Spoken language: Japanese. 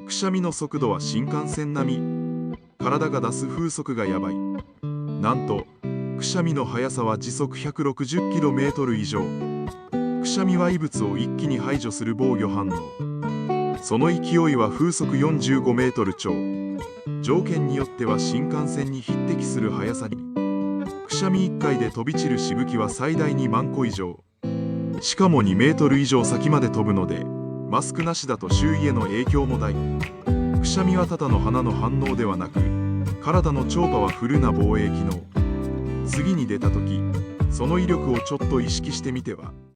くしゃみの速度は新幹線並み。体が出す風速がやばい。なんとくしゃみの速さは時速 160km 以上。くしゃみは異物を一気に排除する防御反応。その勢いは風速45メートル超。条件によっては新幹線に匹敵する速さに。くしゃみ1回で飛び散るしぶきは最大2万個以上。しかも2メートル以上先まで飛ぶので、マスクなしだと周囲への影響も大。くしゃみはただの鼻の反応ではなく、体の超パワフルな防衛機能。次に出た時、その威力をちょっと意識してみては。